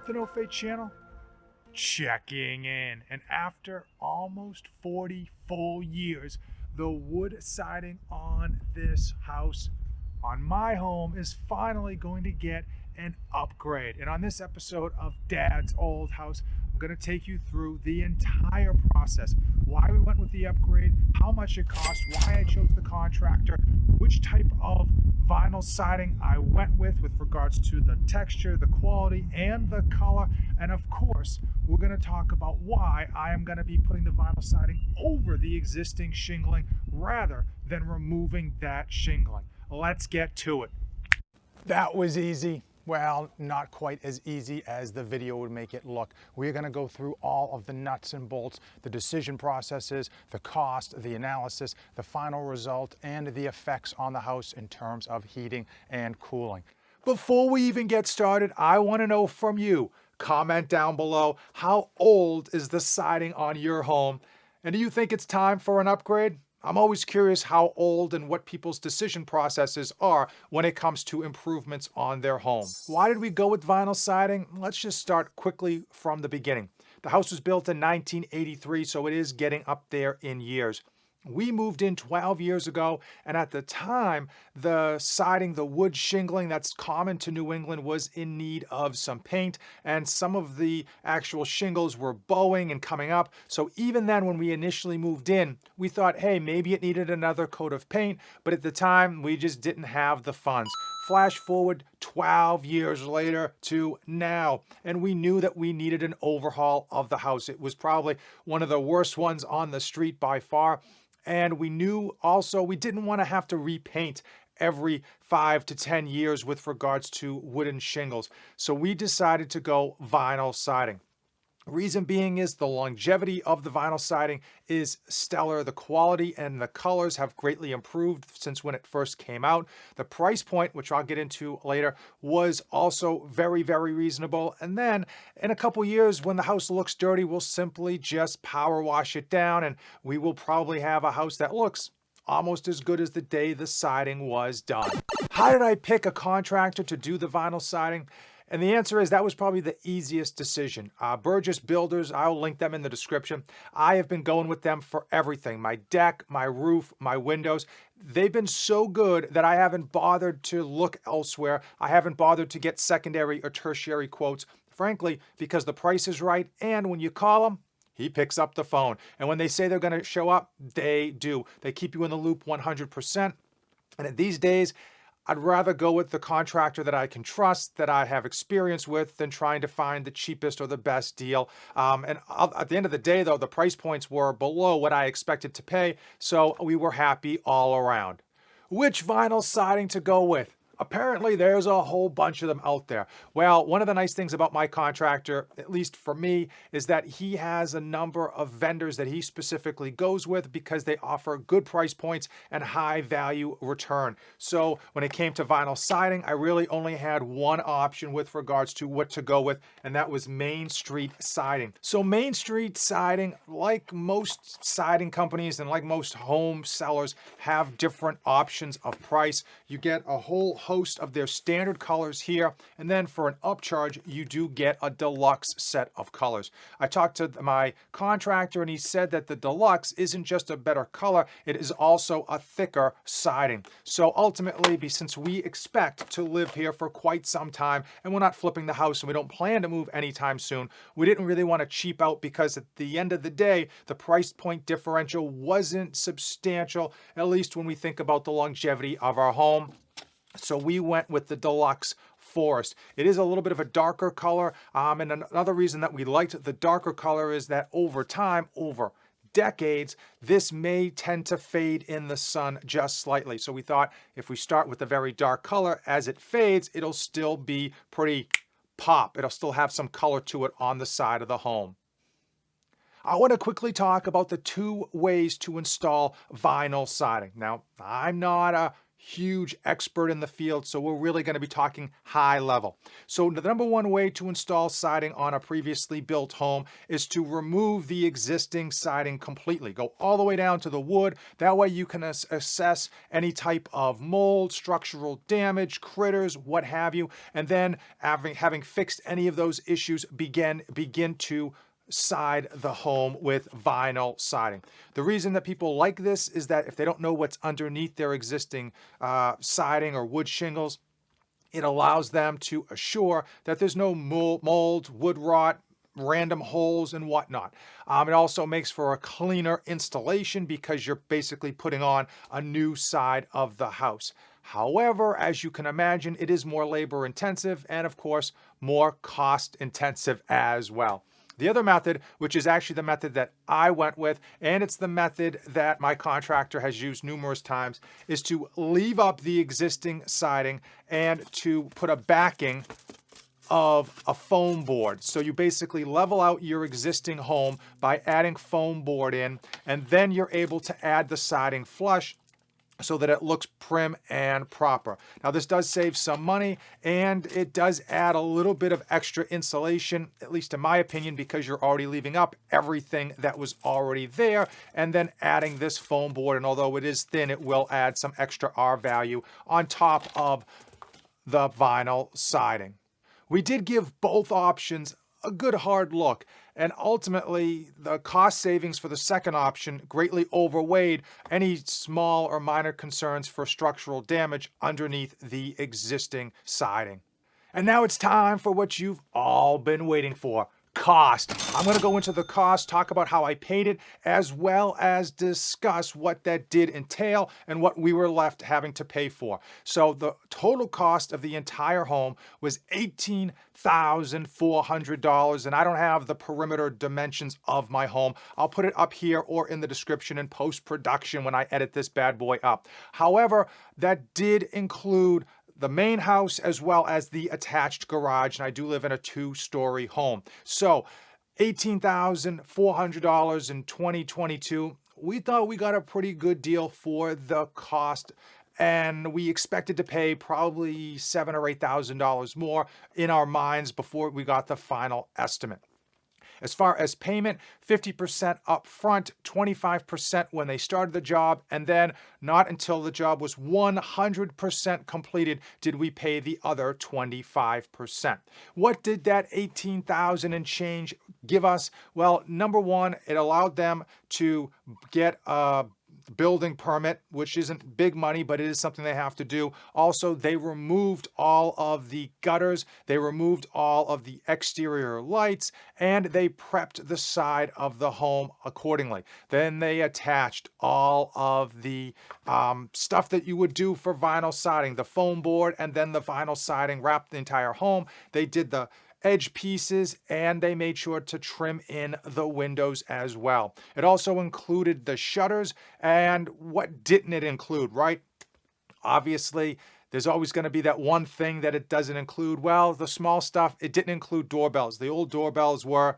the No Fade channel? Checking in. And after almost 40 full years, the wood siding on this house, on my home, is finally going to get an upgrade. And on this episode of Dad's Old House, I'm going to take you through the entire process, why we went with the upgrade, how much it cost, why I chose the contractor, which type of vinyl siding I went with regards to the texture, the quality, and the color. And of course, we're going to talk about why I am going to be putting the vinyl siding over the existing shingling rather than removing that shingling. Let's get to it. That was easy. Well, not quite as easy as the video would make it look. We're going to go through all of the nuts and bolts, the decision processes, the cost, the analysis, the final result, and the effects on the house in terms of heating and cooling. Before we even get started, I want to know from you. Comment down below, how old is the siding on your home? And do you think it's time for an upgrade? I'm always curious how old and what people's decision processes are when it comes to improvements on their home. Why did we go with vinyl siding? Let's just start quickly from the beginning. The house was built in 1983, so it is getting up there in years. We moved in 12 years ago, and at the time, the siding, the wood shingling that's common to New England, was in need of some paint, and some of the actual shingles were bowing and coming up. So even then, when we initially moved in, we thought, hey, maybe it needed another coat of paint, but at the time, we just didn't have the funds. Flash forward 12 years later to now, and we knew that we needed an overhaul of the house. It was probably one of the worst ones on the street by far. And we knew also we didn't want to have to repaint every 5 to 10 years with regards to wooden shingles. So we decided to go vinyl siding. Reason being is the longevity of the vinyl siding is stellar. The quality and the colors have greatly improved since when it first came out. The price point, which I'll get into later, was also very, very reasonable. And then in a couple years, when the house looks dirty, we'll simply just power wash it down, and we will probably have a house that looks almost as good as the day the siding was done. How did I pick a contractor to do the vinyl siding? And the answer is that was probably the easiest decision. Burgess Builders, I'll link them in the description. I have been going with them for everything. My deck, my roof, my windows. They've been so good that I haven't bothered to look elsewhere. I haven't bothered to get secondary or tertiary quotes, frankly, because the price is right. And when you call them, he picks up the phone. And when they say they're going to show up, they do. They keep you in the loop 100%. And these days, I'd rather go with the contractor that I can trust, that I have experience with, than trying to find the cheapest or the best deal. And at the end of the day, though, the price points were below what I expected to pay, so we were happy all around. Which vinyl siding to go with? Apparently, there's a whole bunch of them out there. Well, one of the nice things about my contractor, at least for me, is that he has a number of vendors that he specifically goes with because they offer good price points and high value return. So when it came to vinyl siding, I really only had one option with regards to what to go with, and that was Main Street Siding. So Main Street Siding, like most siding companies and like most home sellers, have different options of price. You get a whole host of their standard colors here, and then for an upcharge you do get a deluxe set of colors. I talked to my contractor and he said that the deluxe isn't just a better color, it is also a thicker siding. So ultimately, since we expect to live here for quite some time and we're not flipping the house and we don't plan to move anytime soon, we didn't really want to cheap out because at the end of the day the price point differential wasn't substantial, at least when we think about the longevity of our home. So we went with the Deluxe Forest. It is a little bit of a darker color, and another reason that we liked the darker color is that over time, over decades, this may tend to fade in the sun just slightly. So we thought if we start with a very dark color, as it fades, it'll still be pretty pop. It'll still have some color to it on the side of the home. I want to quickly talk about the two ways to install vinyl siding. Now, I'm not a huge expert in the field, so we're really going to be talking high level. So the number one way to install siding on a previously built home is to remove the existing siding completely. Go all the way down to the wood. That way you can assess any type of mold, structural damage, critters, what have you, and then having fixed any of those issues, begin to side the home with vinyl siding. The reason that people like this is that if they don't know what's underneath their existing siding or wood shingles, it allows them to assure that there's no mold, wood rot, random holes and whatnot. It also makes for a cleaner installation because you're basically putting on a new side of the house. However, as you can imagine, it is more labor intensive and of course more cost intensive as well. The other method, which is actually the method that I went with, and it's the method that my contractor has used numerous times, is to leave up the existing siding and to put a backing of a foam board. So you basically level out your existing home by adding foam board in, and then you're able to add the siding flush so that it looks prim and proper. Now this does save some money and it does add a little bit of extra insulation, at least in my opinion, because you're already leaving up everything that was already there and then adding this foam board. And although it is thin, it will add some extra R value on top of the vinyl siding. We did give both options a good hard look, and ultimately the cost savings for the second option greatly overweighed any small or minor concerns for structural damage underneath the existing siding. And now it's time for what you've all been waiting for. Cost. I'm going to go into the cost, talk about how I paid it, as well as discuss what that did entail and what we were left having to pay for. So the total cost of the entire home was $18,400, and I don't have the perimeter dimensions of my home. I'll put it up here or in the description in post-production when I edit this bad boy up. However, that did include the main house as well as the attached garage, and I do live in a two-story home. So $18,400 in 2022. We thought we got a pretty good deal for the cost, and we expected to pay probably $7,000 or $8,000 more in our minds before we got the final estimate. As far as payment, 50% up front, 25% when they started the job, and then not until the job was 100% completed did we pay the other 25%. What did that $18,000 and change give us? Well, number one, it allowed them to get a building permit, which isn't big money, but it is something they have to do. Also, they removed all of the gutters, they removed all of the exterior lights, and they prepped the side of the home accordingly. Then they attached all of the stuff that you would do for vinyl siding, the foam board, and then the vinyl siding wrapped the entire home. They did the edge pieces and they made sure to trim in the windows as well. It also included the shutters, and what didn't it include, right? Obviously, there's always going to be that one thing that it doesn't include. Well, the small stuff, it didn't include doorbells. The old doorbells were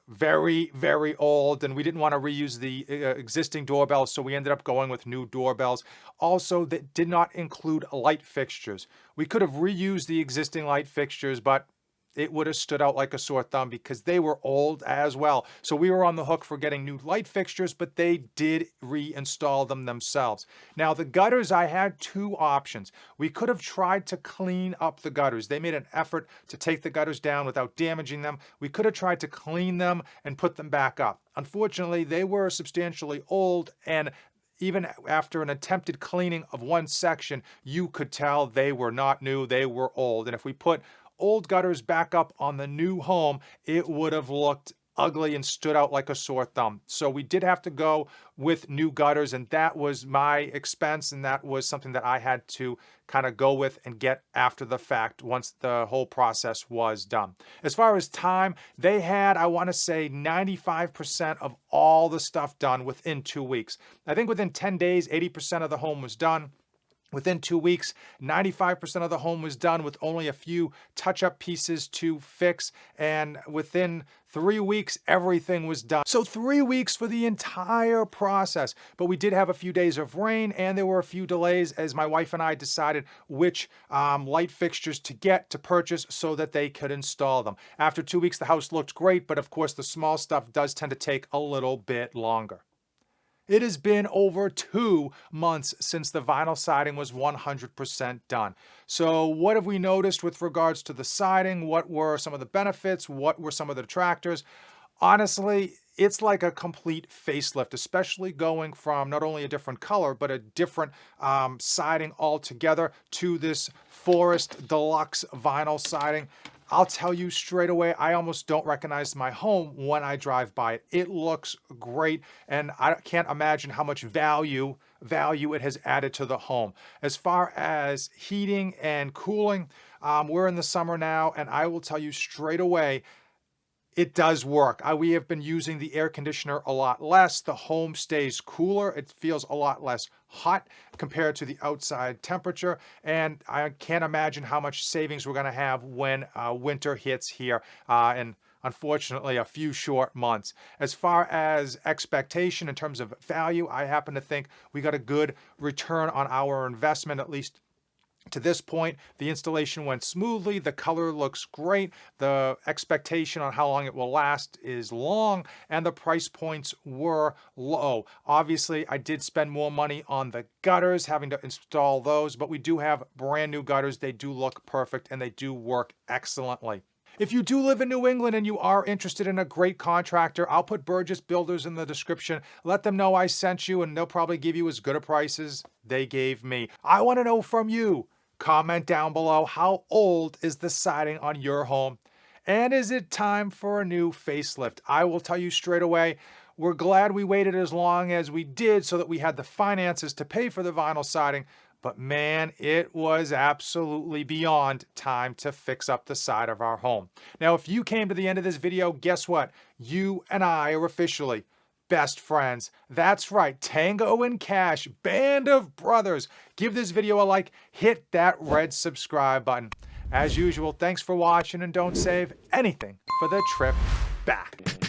very, very old, and we didn't want to reuse the existing doorbells, so we ended up going with new doorbells. Also, that did not include light fixtures. We could have reused the existing light fixtures, but it would have stood out like a sore thumb because they were old as well. So we were on the hook for getting new light fixtures, but they did reinstall them themselves. Now, the gutters, I had two options. We could have tried to clean up the gutters. They made an effort to take the gutters down without damaging them. We could have tried to clean them and put them back up. Unfortunately, they were substantially old, and even after an attempted cleaning of one section, you could tell they were not new, they were old. And if we put old gutters back up on the new home, it would have looked ugly and stood out like a sore thumb. So we did have to go with new gutters, and that was my expense, and that was something that I had to kind of go with and get after the fact once the whole process was done. As far as time, they had, I want to say, 95% of all the stuff done within 2 weeks. I think within 10 days, 80% of the home was done. Within 2 weeks, 95% of the home was done with only a few touch-up pieces to fix, and within 3 weeks, everything was done. So 3 weeks for the entire process. But we did have a few days of rain, and there were a few delays as my wife and I decided which light fixtures to purchase so that they could install them. After 2 weeks, the house looked great, but of course, the small stuff does tend to take a little bit longer. It has been over 2 months since the vinyl siding was 100% done. So what have we noticed with regards to the siding? What were some of the benefits? What were some of the detractors? Honestly, it's like a complete facelift, especially going from not only a different color, but a different siding altogether to this Forest Deluxe vinyl siding. I'll tell you straight away, I almost don't recognize my home when I drive by it. It looks great, and I can't imagine how much value it has added to the home. As far as heating and cooling, we're in the summer now, and I will tell you straight away, it does work. We have been using the air conditioner a lot less. The home stays cooler. It feels a lot less hot compared to the outside temperature. And I can't imagine how much savings we're going to have when winter hits here in, unfortunately, a few short months. As far as expectation in terms of value, I happen to think we got a good return on our investment, at least to this point. The installation went smoothly. The color looks great. The expectation on how long it will last is long, and the price points were low. Obviously, I did spend more money on the gutters, having to install those, but we do have brand new gutters. They do look perfect, and they do work excellently. If you do live in New England and you are interested in a great contractor, I'll put Burgess Builders in the description. Let them know I sent you, and they'll probably give you as good a price as they gave me. I want to know from you. Comment down below, how old is the siding on your home? And is it time for a new facelift? I will tell you straight away, we're glad we waited as long as we did so that we had the finances to pay for the vinyl siding. But man, it was absolutely beyond time to fix up the side of our home. Now, if you came to the end of this video, guess what? You and I are officially best friends. That's right, Tango and Cash, band of brothers. Give this video a like, hit that red subscribe button. As usual, thanks for watching, and don't save anything for the trip back.